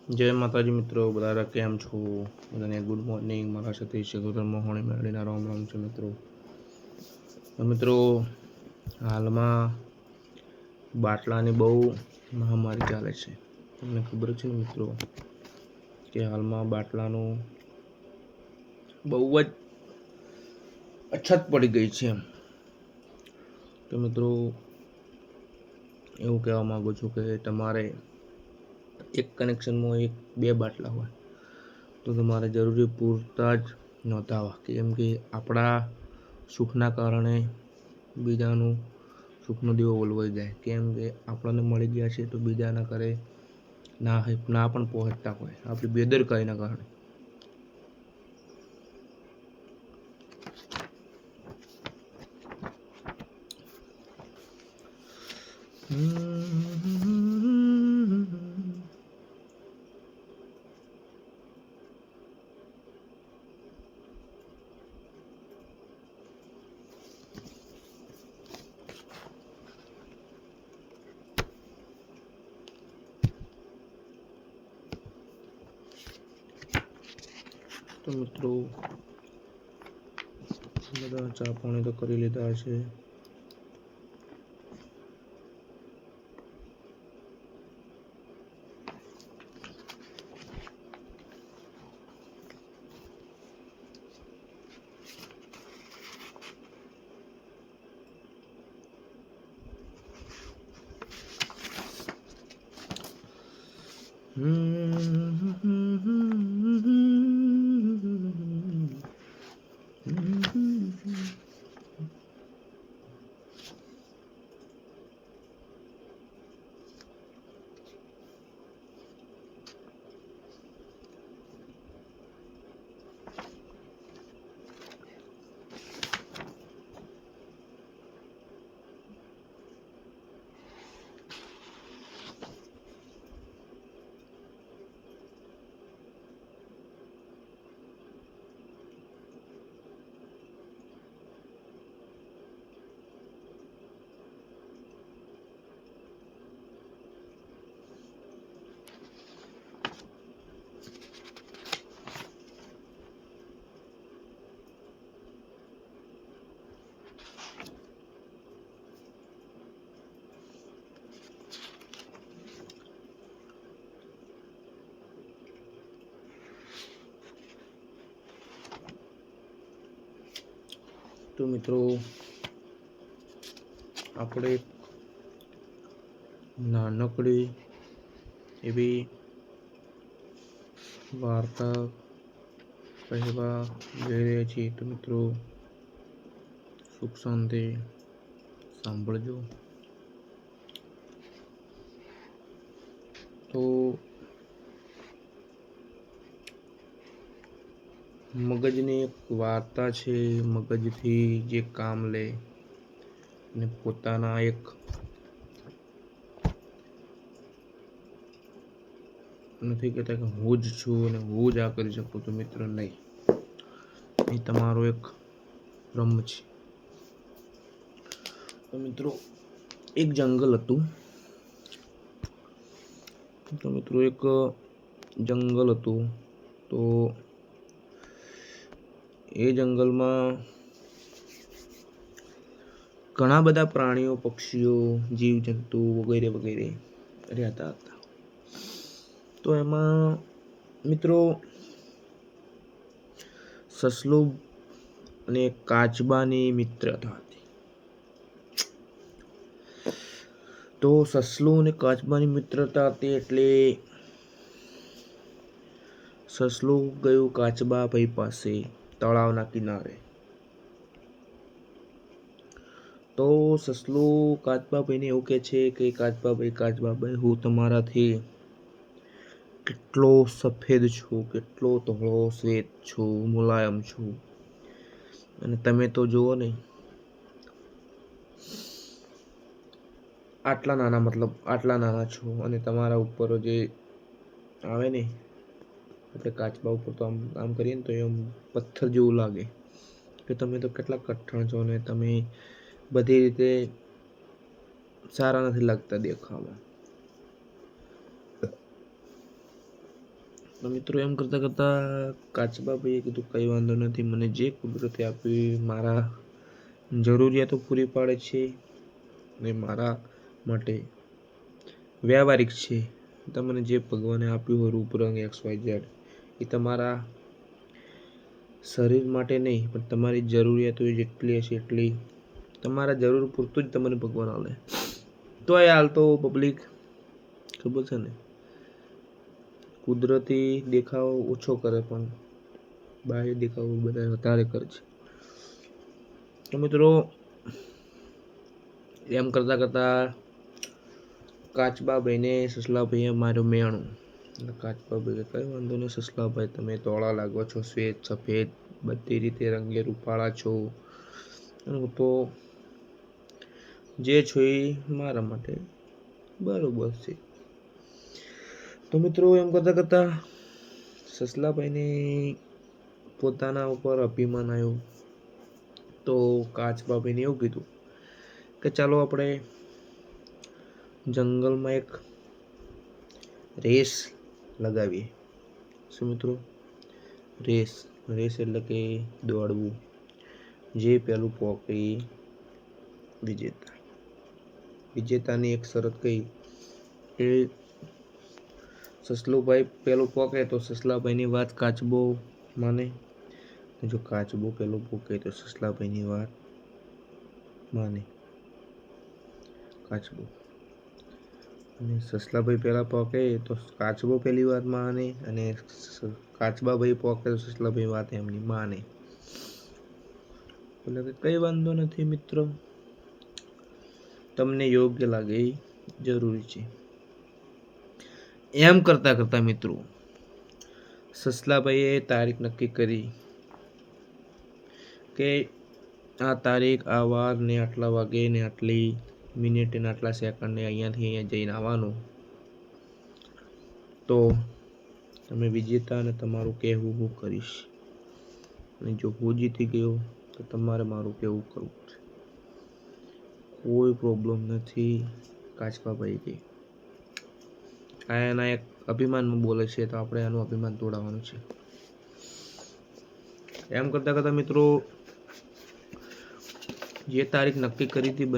જય માતાજી મિત્રો, બધા કેમ છો? બધાને ગુડ મોર્નિંગ. મારા સાથે શેખોતર મોહણી મેળવીના રામ રામ છે મિત્રો. મિત્રો, હાલમાં બાટલાની બહુ મહામારી ચાલે છે. તમને ખબર છે ને મિત્રો કે હાલમાં બાટલાનું બહુ જ અછત પડી ગઈ છે. તો મિત્રો, એવું કહેવા માંગુ છું કે તમારે એક કનેક્શનમાં બે બાટલા હોય તો તમારે જરૂરી પૂરતા જ નોંધાવા, કેમ કે આપણા સુખના કારણે બીજાનું સુખનો દીવો ઓલવાઈ જાય. કેમ કે આપણને મળી ગયા છે તો બીજાના ઘરે ના પણ પહોંચતા હોય આપણી બેદરકારીના કારણે. તો મિત્રો, બધા ચા પાણી તો કરી લીધા હશે. તો મિત્રો, આપણે નાનકડી એવી વાર્તા કહેવા જઈ રહ્યા છીએ. તો મિત્રો, સુખ શાંતિ સાંભળજો. તો મગજની એક વાર્તા છે. મગજથી જે કામ લે અને પોતાના એક નથી કહેતા કે હું જ છું અને હું જ આ કરી શકું. તો મિત્ર, નહીં, એ તમારો એક ભ્રમ છે. તો મિત્રો, એક જંગલ હતું. તો એ જંગલમાં ઘણા બધા પ્રાણીઓ, પક્ષીઓ, જીવજંતુ વગેરે વગેરે રહેતા હતા. તો એમાં મિત્રો, સસલું અને કાચબાની મિત્રતા હતી. તો સસલું અને કાચબાની મિત્રતા હતી એટલે સસલું ગયું કાચબા ભાઈ પાસે તળાવના કિનારે. તો સસલું કાચબા ભાઈને એવું કહે છે કે કાચબા ભાઈ, હું તમારાથી કેટલો સફેદ છું, કેટલો ધોળો શ્વેત છું, મુલાયમ છું, અને તમે તો જુઓ ને આટલા નાના છો, અને તમારા ઉપર જે આવે ને, આપણે કાચબા ઉપર તો આમ કરીએ ને તો એમ પથ્થર જેવું લાગે કે તમે તો કેટલા કઠણ છો ને તમે બધી રીતે સારા નથી લાગતા દેખાવામાં. મિત્રો એમ કરતાં કરતાં કાચબાભાઈએ કીધું કંઈ વાંધો નથી, મને જે કુદરતે આપી મારા જરૂરિયાતો પૂરી પાડે છે ને મારા માટે વ્યવહારિક છે. તમને જે ભગવાને આપ્યું હોય રૂપ રંગ XYZ એ તમારા શરીર માટે નહીં, પણ તમારી જરૂરિયાતો જેટલી હશે એટલી તમારા જરૂર પૂરતું જ તમને ભગવાન આલે. તો એ હાલતો પબ્લિક ખબર છે ને, કુદરતી દેખાવ ઓછો કરે પણ બાહ્ય દેખાવ બધા વધારે કરે છે. તો મિત્રો એમ કરતાં કરતાં કાચબાભાઈને સસલાભાઈએ માર્યો મેણું. કાચબાભાઈ કંઈ વાંધો નહીં સસલાભાઈ, તમે ધોળા લાગો છો, શ્વેત સફેદ બધી રીતે રંગે રૂપાળા છો, હું તો જે છો એ મારા માટે બરોબર છે. તો મિત્રો એમ કરતાં કરતાં સસલાભાઈને પોતાના ઉપર અભિમાન આવ્યું. તો કાચબાભાઈને એવું કીધું કે ચાલો આપણે જંગલમાં એક રેસ લગાવીએ. શું મિત્રો? રેસ એટલે કે દોડવું, જે પેલું પહોંચે વિજેતા. વિજેતાની એક શરત કઈ કે સસલુભાઈ પેલું પહોંચે તો સસલાભાઈની વાત કાચબો માને, જો કાચબો પેલું પહોંચે તો સસલાભાઈની વાત માને કાચબો, અને સસલાભાઈ પહેલા પહોંચે તો કાચબો પહેલી વાત માને, અને કાચબાભાઈ પહોંચે તો સસલાભાઈ વાત એમની માને. એટલે કે કંઈ વાંધો નથી મિત્રો, તમને યોગ્ય લાગે એ જરૂરી છે. એમ કરતાં કરતાં મિત્રો સસલાભાઈએ તારીખ નક્કી કરી કે આ તારીખ, આ વાર ને આટલા વાગે ને આટલી મિનિટ ને આટલા સેકન્ડ ને અહીંયાથી અહીંયા જઈને આવવાનું. તો તમે વિજેતા અને તમારું કહેવું હું કરીશ, અને જો હું જીતી ગયો તો તમારે મારું કહેવું કરવું છે. કોઈ પ્રોબ્લેમ નથી. કાચબાભાઈ કે આ એના એક અભિમાનમાં બોલે છે, તો આપણે એનું અભિમાન તોડાવવાનું છે. એમ કરતાં કરતાં મિત્રો જે તારીખ નક્કી કરી હતી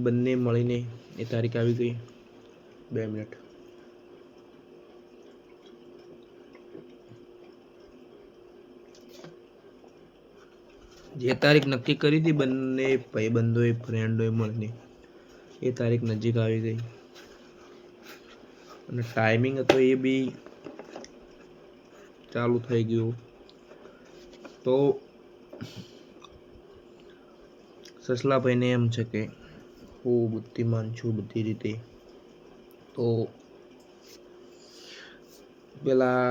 બંને મળીને એ તારીખ આવી ગઈ. 2 મિનિટ. જે તારીખ નક્કી કરી હતી બંને ભાઈબંધોએ ફ્રેન્ડોએ મળીને એ તારીખ નજીક આવી ગઈ, અને ટાઈમિંગ હતો એ બી ચાલુ થઈ ગયું. તો સસલાભાઈને એમ છે કે હું બુદ્ધિમાન છું બધી રીતે, તો પેલા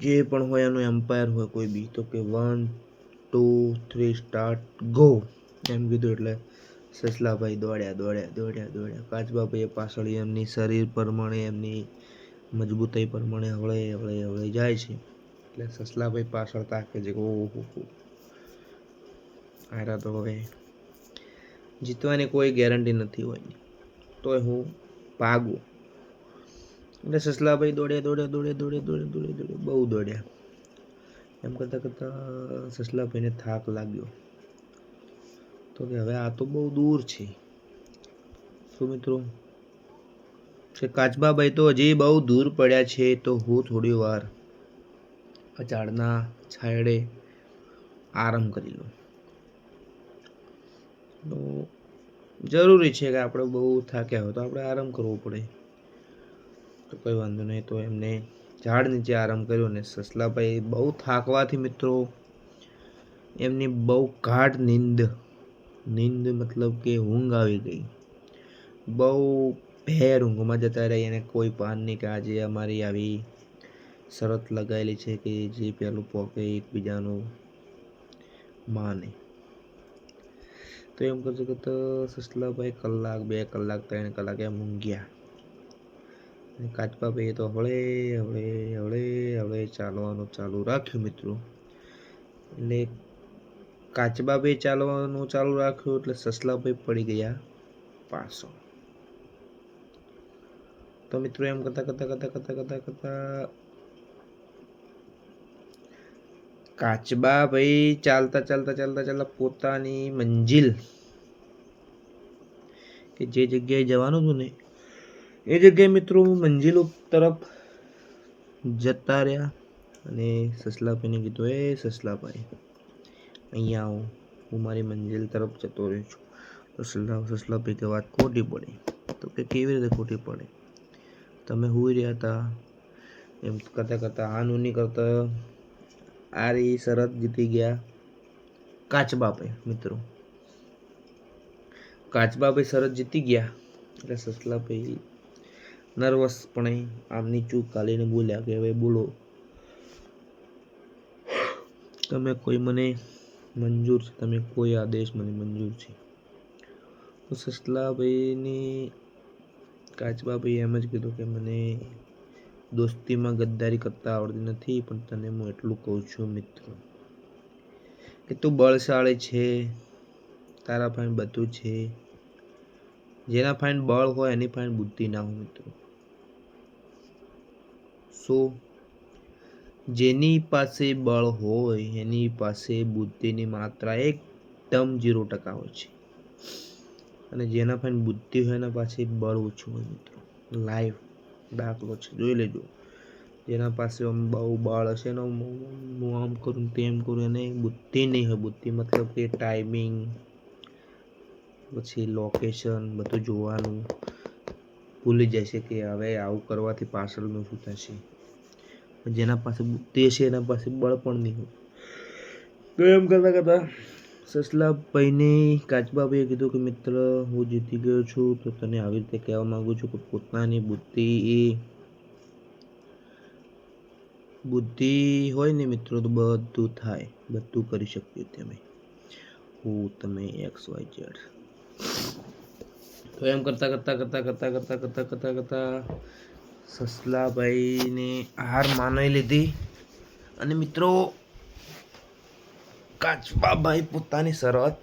જે પણ હોય એનું એમ્પાયર હોય કોઈ બી, તો કે 1 2 3 સ્ટાર્ટ ગો એમ કીધું. એટલે સસલાભાઈ દોડ્યા. કાચબાભાઈએ પાછળ એમની શરીર પ્રમાણે એમની મજબૂતાઈ પ્રમાણે હવળે જાય છે. એટલે સસલાભાઈ પાછળ તાકે છે કે ઓહો આરા તો હવે જીતવાની કોઈ ગેરંટી નથી હોય, તોય હું ભાગું. એટલે સસલાભાઈ દોડ્યા બહુ દોડ્યા. એમ કરતાં કરતાં સસલાભાઈને થાક લાગ્યો, તો કે હવે આ તો બહુ દૂર છે. શું મિત્રો કે કાચબાભાઈ તો હજી બહુ દૂર પડ્યા છે, તો હું થોડી વાર આ ઝાડના છાંયડે આરામ કરી લઉં. તો જરૂરી છે કે આપણે બહુ થાક્યા હોય તો આપણે આરામ કરવો પડે. તો કંઈ વાંધો નહીં, તો એમને ઝાડ નીચે આરામ કર્યો. ને સસલાભાઈ બહુ થાકવાથી મિત્રો એમની બહુ ગાઢ નીંદ મતલબ કે ઊંઘ આવી ગઈ. બહુ ભેર ઊંઘમાં જતા રહ્યા, એને કોઈ પાન નહીં કે આજે અમારી આવી શરત લગાવેલી છે કે જે પેલું પોકે એકબીજાનું માને. તો એમ કરતાં કરતાં સસલાભાઈ કલાક 2 કલાક 3 કલાક એમ ઊંઘ્યા. કાચબાભાઈએ તો હવળે ચાલવાનું ચાલુ રાખ્યું મિત્રો. એટલે કાચબાભાઈ ચાલવાનું ચાલુ રાખ્યું એટલે સસલાભાઈ પડી ગયા પાછળ. તો મિત્રો એમ કરતા કરતા કરતા કરતા કરતા કરતા કાચબા ભાઈ ચાલતા ચાલતા ચાલતા ચાલતા પોતાની મંજિલ કે જે જગ્યાએ જવાનું હતું ને એ જગ્યાએ મિત્રો મંજિલ તરફ જતા રહ્યા અને સસલાભાઈને કીધું, એ સસલાભાઈ અહીંયા આવો, હું મારી મંજિલ તરફ જતો રહ્યો છું. તો સસલાભાઈ કે વાત ખોટી પડી. તો કે કેવી રીતે ખોટી પડે? તમે હુઈ રહ્યા હતા એમ કરતા કરતા આનું નહીં કરતા આ રહી શરત જીતી ગયા કાચબાભાઈ. મિત્રો કાચબાભાઈ શરત જીતી ગયા એટલે સસલાભાઈ નર્વસપણે આમની ચૂક કાઢીને બોલ્યા કે હવે બોલો, તમે કોઈ મને મંજૂર છે, તમે કોઈ આદેશ મને મંજૂર છે? તો સસલાભાઈની કાચબાભાઈ એમ જ કીધું કે મને દોસ્તીમાં ગદ્દારી કરતા આવડતી નથી, પણ તને હું એટલું કહું છું મિત્રો કે તું બળશાળી છે, તારા પાસે બધું છે. જેના પાસે બળ હોય એની પાસે બુદ્ધિ ના હોય મિત્રો. જેની પાસે બળ હોય એની પાસે બુદ્ધિની માત્રા એકદમ 0% હોય છે, અને જેના પાસે બુદ્ધિ હોય એના પાસે બળ ઓછું હોય મિત્રો. લાઈવ દાખલો છે, જોઈ લેજો. જેના પાસે બહુ બળ હશે ને હું આમ કરું તેમ કરું, એને બુદ્ધિ નહીં હોય. બુદ્ધિ મતલબ કે ટાઈમિંગ, પછી લોકેશન બધું જોવાનું ભૂલી જાય છે કે હવે આવું કરવાથી પાછળનું શું થશે. જેના પાસે બુદ્ધિ હશે એના પાસે બળ પણ નહીં હોય. તો એમ કરતા કરતા સસલાભાઈને કાચબાભાઈએ કીધું કે મિત્ર, હું જીતી ગયો છું, તો તને આવી રીતે કહેવા માંગુ છું કે પોતાની બુદ્ધિ હોય ને મિત્રો તો બધું થાય, બધું કરી શકીએ તમે XYZ. તો એમ કરતા કરતા કરતા કરતા કરતા કરતા કરતા કરતા સસલાભાઈને હાર માની લીધી અને મિત્રો કાચબાભાઈ પોતાની શરત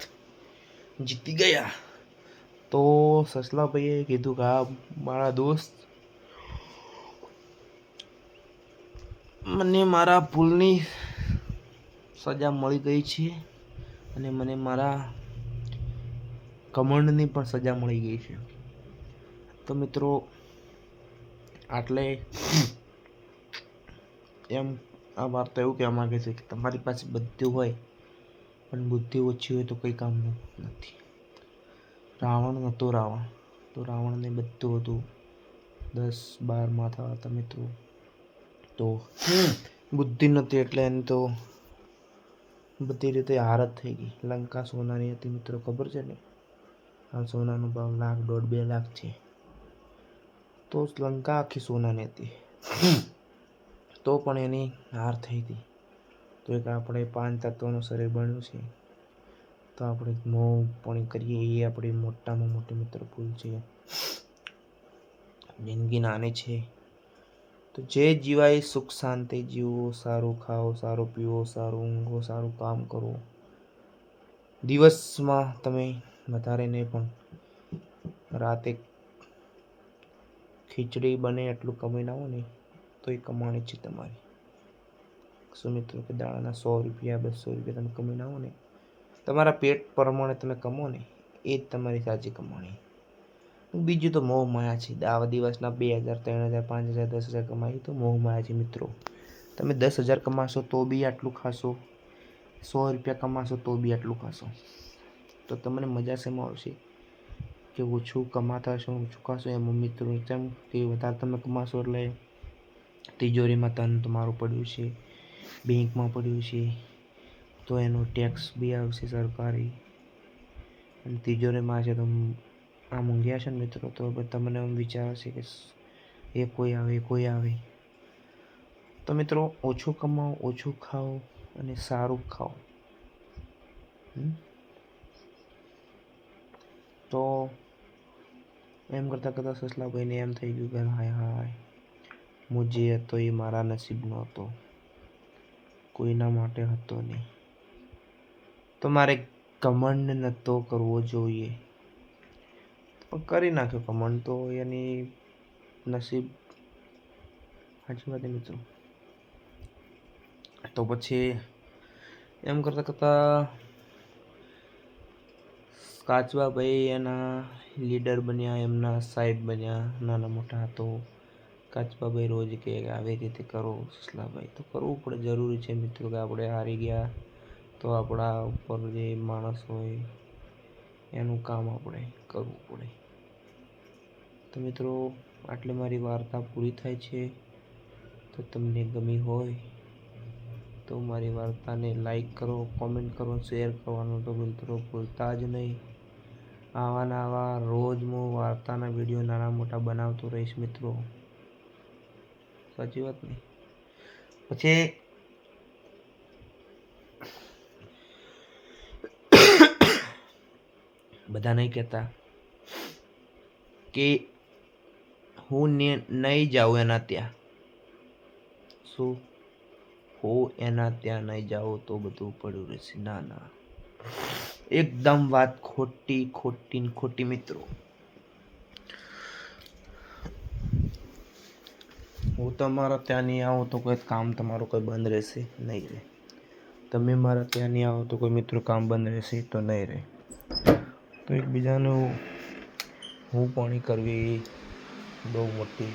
જીતી ગયા. તો સસલાભાઈએ કીધું કે હા મારા દોસ્ત, મને મારા ભૂલની સજા મળી ગઈ છે અને મને મારા કમંડની પણ સજા મળી ગઈ છે. તો મિત્રો આટલે એમ આ વાર્તા એવું કહેવા માંગે છે કે તમારી પાસે બધું હોય પણ બુદ્ધિ ઓછી હોય તો કંઈ કામનું નથી. રાવણ હતો તો રાવણને બધું હતું, 10-12 માથા હતા મિત્રો, તો બુદ્ધિ નથી એટલે એને તો બધી રીતે હાર જ થઈ ગઈ. લંકા સોનાની હતી મિત્રો, ખબર છે ને? આ સોનાનો ભાવ 1 લાખ 1.5-2 લાખ છે. તો લંકા આખી સોનાની હતી તો પણ એની હાર થઈ હતી. તો એક આપણે 5 તત્વનું શરીર બન્યું છે, તો આપણે મોહ પણ કરીએ એ આપણી મોટામાં મોટી મિત્ર ભૂલ છે. જિંદગી નાની છે તો જે જીવાય સુખ શાંતિ જીવો, સારું ખાઓ, સારું પીવો, સારું ઊંઘો, સારું કામ કરો. દિવસમાં તમે વધારે નહીં પણ રાતે ખીચડી બને એટલું કમાઈને આવો ને તો એ કમાણી છે તમારી. શું મિત્રો કે દાડાના 100 રૂપિયા 200 રૂપિયા તમે કમાઈને આવો ને, તમારા પેટ પ્રમાણે તમે કમો ને એ જ તમારી સાચી કમાણી. બીજું તો મોહ માયા છે. આવા દિવસના 2000 3000 5000 10,000 કમાઈ તો મોહ માયા છે મિત્રો. તમે 10,000 કમાશો તો બી આટલું ખાશો, 100 રૂપિયા કમાશો તો બી આટલું ખાશો. તો તમને મજા શેમાં આવશે કે ઓછું કમાતા હશો, ઓછું ખાશો? એમાં મિત્રો જેમ કે વધારે તમે કમાશો એટલે તિજોરીમાં ધન તમારું પડ્યું છે, બેંકમાં પડ્યું છે, તો એનો ટેક્સ બી આવશે સરકારી, અને તિજોરીમાં છે તો આ ઊંઘ્યા છે ને મિત્રો, તો તમને એમ વિચાર હશે કે એ કોઈ આવે. તો મિત્રો ઓછું કમાઓ, ઓછું ખાઓ અને સારું ખાઓ. તો એમ કરતાં કરતાં સસલાભાઈને એમ થઈ ગયું કે હાય હાય, હું જે હતો એ મારા નસીબનો હતો, કોઈના માટે હતો નહીં. તો મારે કમંડ નહોતો કરવો જોઈએ, પણ કરી નાખ્યો કમંડ. તો એની નસીબ સાચી વાત મિત્રો. તો પછી એમ કરતાં કરતાં કાચબાભાઈ એના લીડર બન્યા, એમના સાહેબ બન્યા નાના મોટા. તો કાચબાભાઈ રોજ કે આવી રીતે કરો સસલાભાઈ, તો કરવું પડે, જરૂરી છે મિત્રો. કે આપણે હારી ગયા તો આપણા ઉપર જે માણસ હોય એનું કામ આપણે કરવું પડે. તો મિત્રો આટલી મારી વાર્તા પૂરી થાય છે. તો તમને ગમી હોય તો મારી વાર્તાને લાઈક કરો, કોમેન્ટ કરો, શેર કરવાનું તો મિત્રો ભૂલતા જ નહીં. આવા રોજ હું વાર્તાના વિડીયો નાના મોટા બનાવતો રહીશ મિત્રો. સાચી વાત નહીં? પછી બધા નહીં કહેતા કે હું નહીં જાઉં એના ત્યાં. શું હું એના ત્યાં નહીં જાઉં તો બધું પડ્યું રહેશે? ના ના, એકદમ વાત ખોટી મિત્રો. હું તમારા ત્યાં નહીં આવું તો કોઈ કામ તમારું કોઈ બંધ રહેશે? નહીં રહે. તમે મારા ત્યાં નહીં આવો તો કોઈ મિત્રો કામ બંધ રહેશે? તો નહીં રહે. તો એકબીજાનું હું પાણી કરવી બહુ મોટી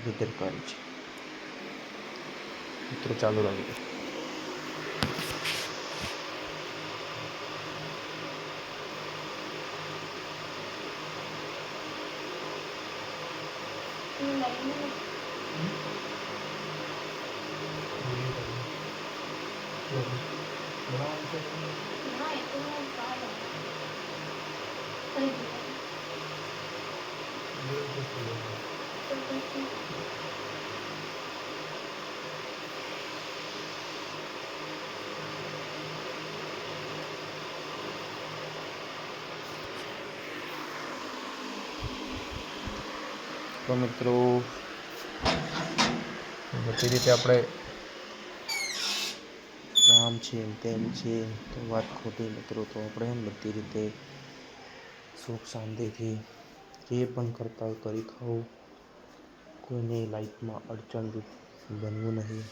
બેદરકારી છે મિત્રો. ચાલુ રાખજો. તો મિત્રો બધી રીતે આપણે આમ છે તેમ છે તો વાત ખોટી મિત્રો. તો આપણે બધી રીતે સુખ શાંતિથી જે પણ કરતા હોય કરી ખાવું. કોઈને લાઈફમાં અડચણરૂપ બનવું નહીં.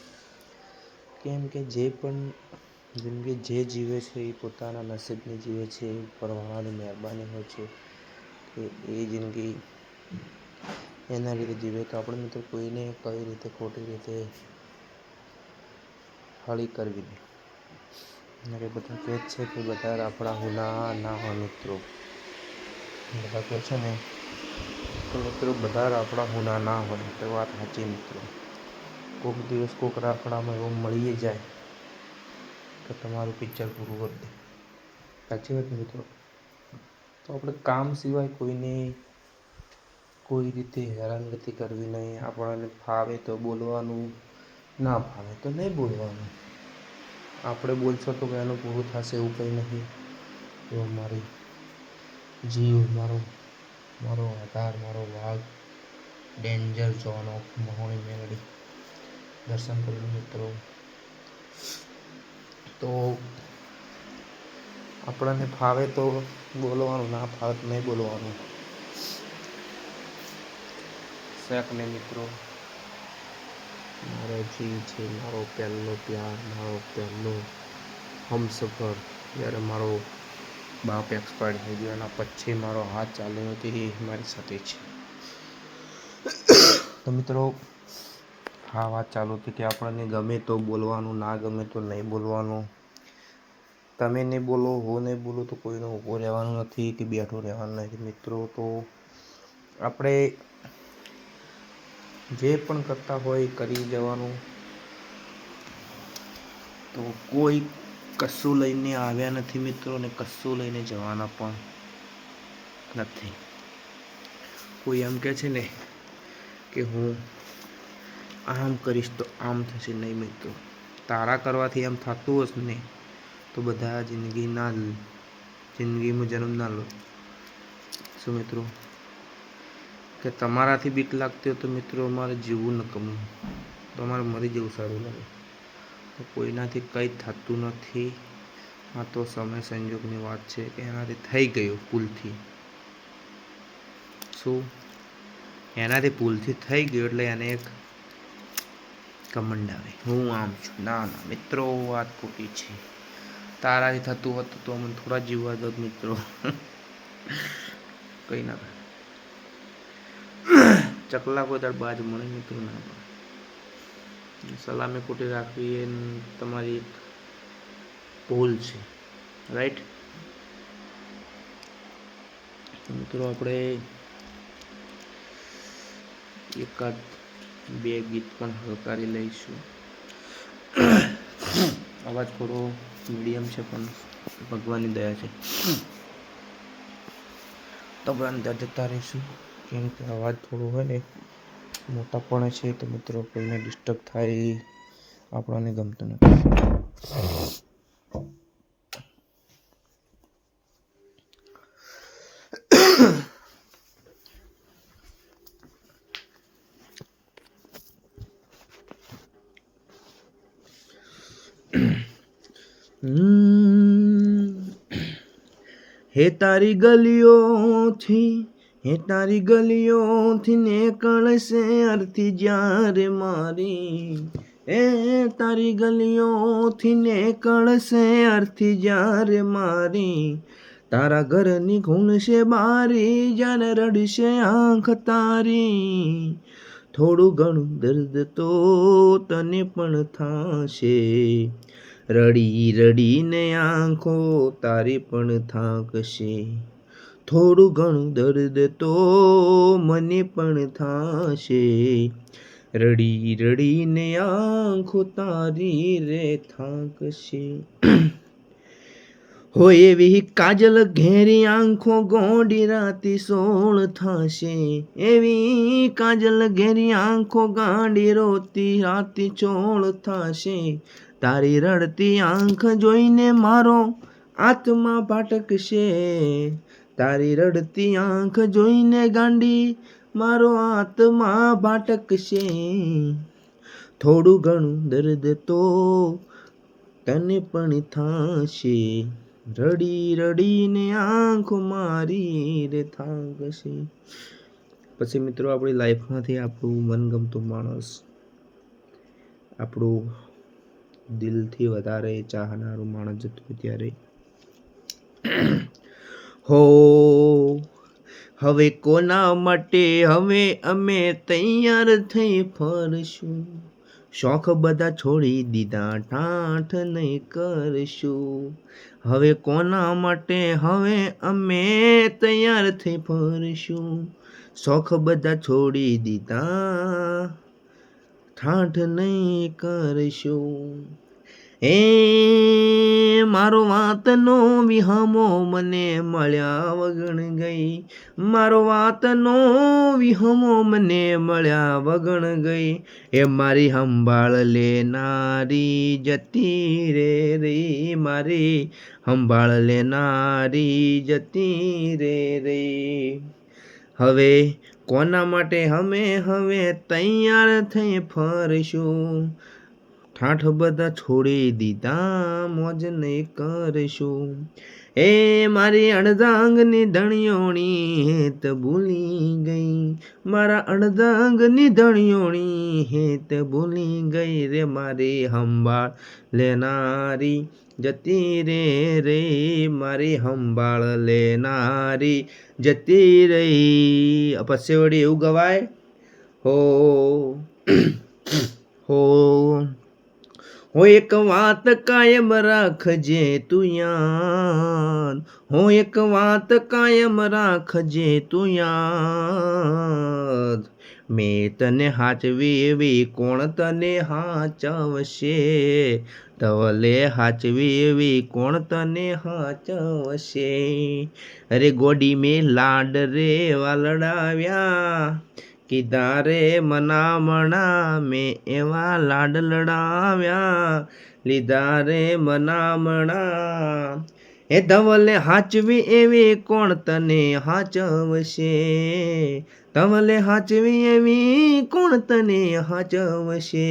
કેમ કે જે પણ જિંદગી જે જીવે છે એ પોતાના નસીબની જીવે છે. ઉપરવાળાની મહેરબાની હોય છે કે એ જિંદગી એના લીધે જીવે. તો આપણે મિત્રો કોઈને કઈ રીતે ખોટી રીતે હળી કરવી નહીં. કે બધા કહે છે કે બધા આપણા હુના ના હોય મિત્રો. બધા કહે છે ને તો મિત્રો બધા આપણા હુના ના હોય. તો વાત સાચી મિત્રો. કોઈક દિવસ કોઈક રાફડામાં એવું મળી જાય તો તમારું પિક્ચર પૂરું કરી દે. સાચી વાત મિત્રો. તો આપણે કામ સિવાય કોઈને કોઈ રીતે હેરાનગતિ કરવી નહીં. આપણને ફાવે તો બોલવાનું, ના ફાવે તો નહીં બોલવાનું. આપણે બોલશો તો એનું પૂરું થશે એવું કંઈ નહીં. તો મારી જીવ, મારો આધાર, મારો વાઘ, ડેન્જર ઝોન ઓફ મહોણી મેલડી. દર્શન કરી મિત્રો. તો આપણને ફાવે તો બોલવાનું, ના ફાવે તો નહીં બોલવાનું. શેખ ને મિત્રો મારો જીવ છે, મારો પહેલો પ્યાર, મારો પહેલો હમસફર. જ્યારે મારો બાપ એક્સપાયર થઈ ગયો એના પછી મારો હાથ ચાલ્યો હતો એ મારી સાથે છે. તો મિત્રો હા વાત ચાલુ હતી કે આપણને ગમે તો બોલવાનું, ના ગમે તો નહીં બોલવાનું. તમે નહીં બોલો, હું નહીં બોલું તો કોઈને ઊભો રહેવાનું નથી કે બેઠો રહેવાનું નથી મિત્રો. તો આપણે જે પણ કરતા હોય કરી જવાનું. તો કોઈ કશું લઈને આવ્યા નથી મિત્રો ને કશું લઈને જવાના પણ નથી. કોઈ એમ કહે છે ને કે હું આમ કરીશ તો આમ થશે, નહીં મિત્રો. તારા કરવાથી એમ થતું હશે ને તો બધા જિંદગીમાં જન્મ ના લો. શું મિત્રો? કે તમારાથી બીક લાગતી હોય તો મિત્રો અમારે જીવવું નકમું, તો અમારે મરી જવું સારું લાગે. તો કોઈનાથી કંઈ થતું નથી. આ તો સમય સંજોગની વાત છે કે એનાથી થઈ ગયું ભૂલથી. શું એનાથી ભૂલથી થઈ ગયું એટલે એને એક કમંડ આવે, હું આમ છું. ના ના મિત્રો, વાત ખોટી છે. તારાથી થતું હતું તો અમને થોડા જીવવા દો મિત્રો. કઈ ના ચકલા કોઈ દાડ બાજ મળે મિત્રો ના મળે. સલામી ખોટી રાખવી એ તમારી ભૂલ છે, રાઈટ. મિત્રો આપણે એકાદ બે ગીત પણ હલકારી લઈશું. અવાજ થોડો મીડિયમ છે પણ ભગવાનની દયા છે તો આપણે અંદર જતા રહીશું, કેમ કે અવાજ થોડો હોય ને મોટા પણ છે તો મિત્રો કોઈને ડિસ્ટર્બ થાય આપણને ગમતું નથી. હે તારી ગલીઓથી નીકળશે અર્થી જ્યારે મારી. હે તારી ગલીઓથી નીકળશે અર્થી જ્યારે મારી. તારા ઘરની ખૂણશે બારી જ્યારે રડશે આંખ તારી. થોડું ઘણું દર્દ તો તને પણ થાશે, રડી રડીને આંખો તારી પણ થાકશે. થોડું ઘણું દર્દ તો મને પણ થાશે, રડી રડીને આંખો તારી રે થાકશે. હોય એવી કાજલ ઘેરી આંખો ગોંડી રાતી સોળ થાશે. એવી કાજલ ઘેરી આંખો ગાંડી રોતી રાતી ચોળ થાશે. તારી રડતી આંખ જોઈને મારો આત્મા ભટકશે. તારી રડતી આંખ જોઈને ગાંડી મારો આત્મા ભટકશે. થોડું ઘણું દર્દ તો તને પણ થાશે, રડી રડીને આંખો મારી રે થાકશે. પછી મિત્રો આપણી લાઈફમાંથી આપણું મનગમતું માણસ, આપણું દિલથી વધારે ચાહનારું માણસ જતું ત્યારે હો હવે કોના માટે હવે અમે તૈયાર થઈ ફરશું. શોખ બધા છોડી દીધા ઠાઠ નહીં કરશું. હવે કોના માટે હવે અમે તૈયાર થઈ ફરશું. શોખ બધા છોડી દીધા ઠાઠ નહીં કરશું. એ મારો વાતનો વિહમો મને મળ્યા વગણ ગઈ. મારો વાતનો વિહમો મને મળ્યા વગણ ગઈ. એ મારી સંભાળ લેનારી જતી રે રે. મારી સંભાળ લેનારી જતી રે રે. હવે કોના માટે અમે હવે તૈયાર થઈ ફરશું. ઠાઠ બધા છોડી દીધા મોજ નહીં કરશું. એ મારી અડધાંગની ધણિયોણી હેત ભૂલી ગઈ. મારા અડધાંગની ધણિયોણી હેત ભૂલી ગઈ રે. મારી સંભાળ લેનારી જતી રે રે. મારી સંભાળ લેનારી જતી રહી. પછી વળી એવું ગવાય હો હો હો એક વાત કાયમ રાખજે તું યાદ. હો એક વાત કાયમ રાખજે તું યાદ. મેં તને હાચવી એવી કોણ તને હાચવશે. ધવલે હાચવી એવી કોણ તને હાચવશે. અરે ગોડી મેં લાડ રે વાલડાવ્યા. કીધા રે મનામણા મેં એવા લાડ લડાવ્યા. લીધા રે મનામણા. એ ધવલે હાચવી એવી કોણ તને હાચવશે. ધવલે હાચવી એવી કોણ તને હાચવશે.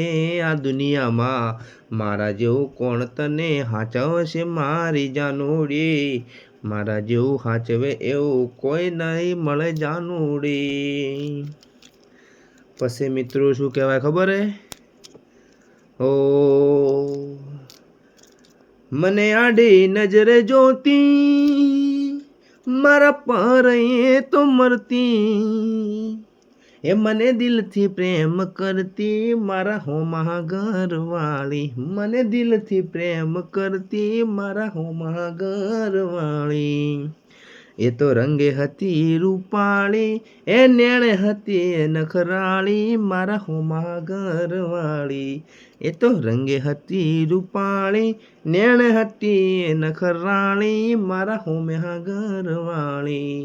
આ દુનિયામાં મારા જેવું કોણ તને હાચવશે મારી જાનુડી. મારા જેવું હાચવે એવું કોઈ નહીં મળે જાનુડી. પછી મિત્રો શું કહેવાય ખબર હે? ઓ મને આડી નજરે જોતી મારા પર એ તો મરતી, એ મને દિલથી પ્રેમ કરતી મારા હોમા ઘરવાળી, મને દિલથી પ્રેમ કરતી મારા હોમા ઘરવાળી. એ તો રંગે હતી રૂપાળી, એ નેણે હતી નખરાળી મારા હોમા ઘરવાળી. એ તો રંગે હતી રૂપાળી, નેણે હતી નખરાળી મારા હોમા ઘરવાળી.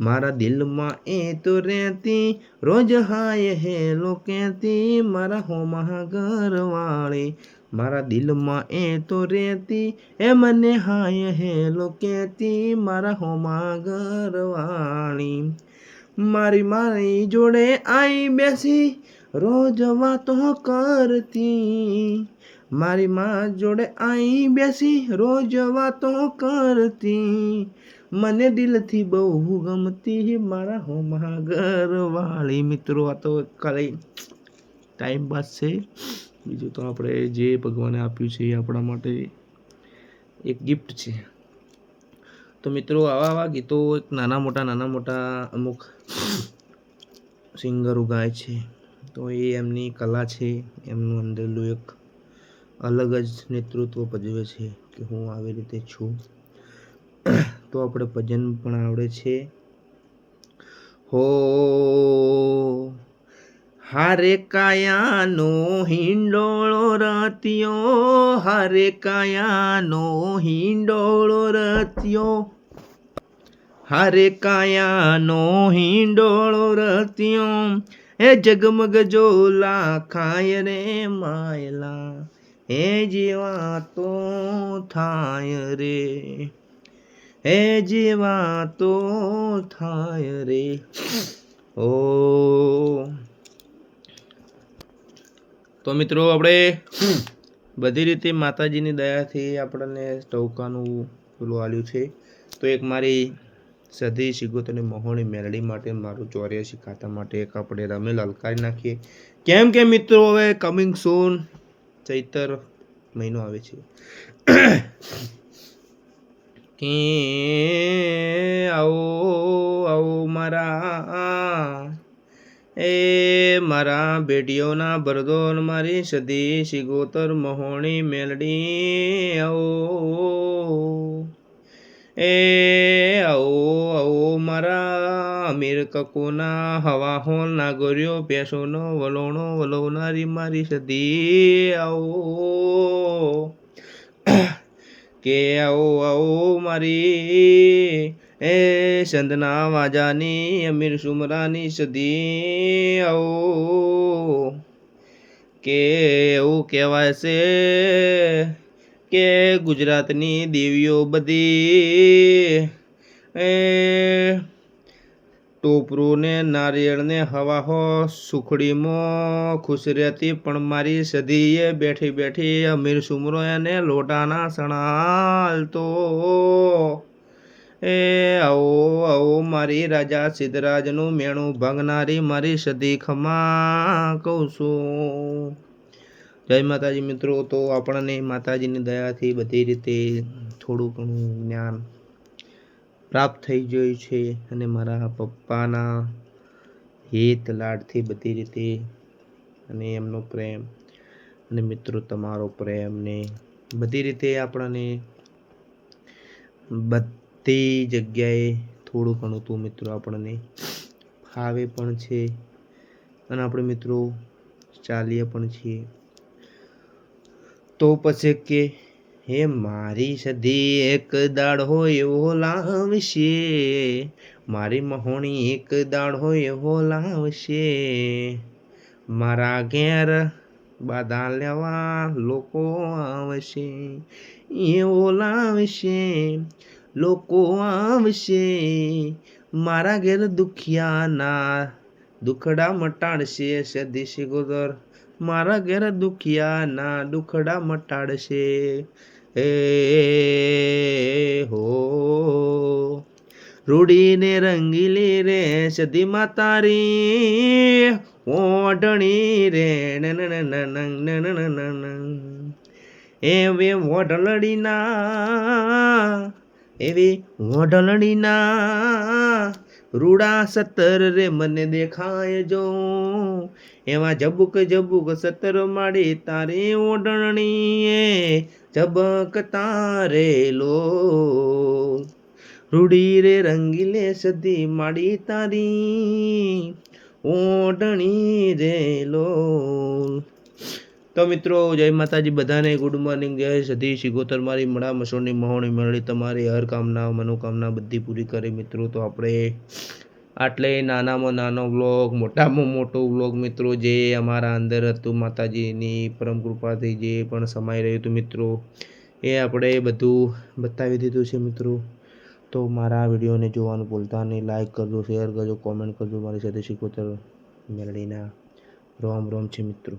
મારા દિલમાં એ તો રહેતી રોજ હાય હેલો કહેતી મારા હોમા ઘરવાળી. મારા દિલમાં એ તો રહેતી એ મને હાય હેલો કહેતી મારા હોમા ઘરવાળી. મારી જોડે આઈ બેસી રોજ વાતો કરતી, મારી માં જોડે આઈ બેસી રોજ વાતો કરતી, મને દિલથી બહુ ગમતી મારા હોમા ઘરવાળી. મિત્રો આ તો ખાલી ટાઈમ પાસ છે, બીજું તો આપણે જે ભગવાને આપ્યું છે એ આપણા માટે એક ગિફ્ટ છે. તો મિત્રો આવા ગીતો એક નાના મોટા અમુક સિંગરો ગાય છે, તો એ એમની કલા છે, એમનું અંદરનું એક અલગ જ નેતૃત્વ ભજવે છે કે હું આવી રીતે છું. તો આપણે ભજન પણ આવડે છે. હો હારે કાયાનો હિંડોળો રત્યો, હારે કાયાનો હિંડોળો રત્યો, હારે કાયાનો હિંડોળો રત્યો, એ જગમગ જોલા ખાય રે માયલા, એ જેવા તો થાય રે, એ જેવા તો થાય રે. ઓ તો મિત્રો આપણે બધી રીતે માતાજીની દયાથી આપણને ટવકાનું પેલું આલ્યું છે. તો એક મારી સધી શિગોતરની મહોણી મેલડી માટે, મારું 84 ખાતા માટે એક આપણે રમેલ હલકારી નાખીએ. કેમ કે મિત્રો હવે કમિંગ સૂન ચૈતર મહિનો આવે છે કે આવો મારા મારા બેટીઓના બરદોન મારી સધી શિગોતર મહોણી મેલડી. આવો મારા અમીર કકોના હવા હોલ નાગોર્યો પેસોનો વલોણો વલોવનારી મારી સધી. આવો કે આવો મારી સંદના વાજાની અમીર સુમરાની સદી. આવો કે એવું કહેવાય છે કે ગુજરાતની દેવીઓ બધી ટોપરું ને નારિયેળ ને હવા હો સુખડીમાં ખુશ રહેતી, પણ મારી સદીએ બેઠી બેઠી અમીર સુમરો એને લોટાના સણાલતો. આવો મારી રાજા સિદ્ધરાજનું મેણું ભાંગનારી મારી સદી ખમા કહું છું. જય માતાજી મિત્રો. તો આપણને માતાજીની દયાથી બધી રીતે થોડું ઘણું જ્ઞાન પ્રાપ્ત થઈ ગયું છે, અને મારા પપ્પાના હિત લાડથી બધી રીતે, અને એમનો પ્રેમ, અને મિત્રો તમારો પ્રેમ ને બધી રીતે આપણને બધી જગ્યાએ થોડું ઘણું તો મિત્રો આપણને ફાવે પણ છે, અને આપણે મિત્રો ચાલીએ પણ છીએ. તો પછી કે હે મારી સદી એક દાડો એવો લાવશે, મારી મહોણી એક દાડો એવો લાવશે, મારા ઘેર બાધા લેવા લોકો આવશે, એવો લાવશે લોકો આવશે, મારા ઘેર દુખિયાના દુખડા મટાડશે. સદી શિગોતર મારા ઘેર દુખિયાના દુખડા મટાડશે. હો રૂડીને રંગીલી રે સદી માતારી, ઓઢણી રે એવી ઓઢલડીના રૂડા 17 રે મને દેખાય જો એવા જબુક જબુક 17 માડી તારી ઓઢણી ઝબકતા રેલો રૂડી રે રંગીલે સદી માડી તારી ઓઢણી રેલો. તો મિત્રો જય માતાજી બધાને, ગુડ મોર્નિંગ, જય સતી શિગોતર મારી મડા મસોની મહોણી મેળવી તમારી હર કામના મનોકામના બધી પૂરી કરે. મિત્રો તો આપણે આટલે નાનામાં નાનો વ્લોગ, મોટામાં મોટો વ્લોગ મિત્રો જે અમારા અંદર હતું માતાજીની પરમ કૃપાથી જે પણ સમાઈ રહ્યું હતું મિત્રો એ આપણે બધું બતાવી દીધું છે મિત્રો. તો મારા વિડીયોને જોવાનું ભૂલતા નહીં, લાઈક કરજો, શેર કરજો, કોમેન્ટ કરજો. મારી સાથે શિકોતર મેળવીના રોમ રોમ છે મિત્રો.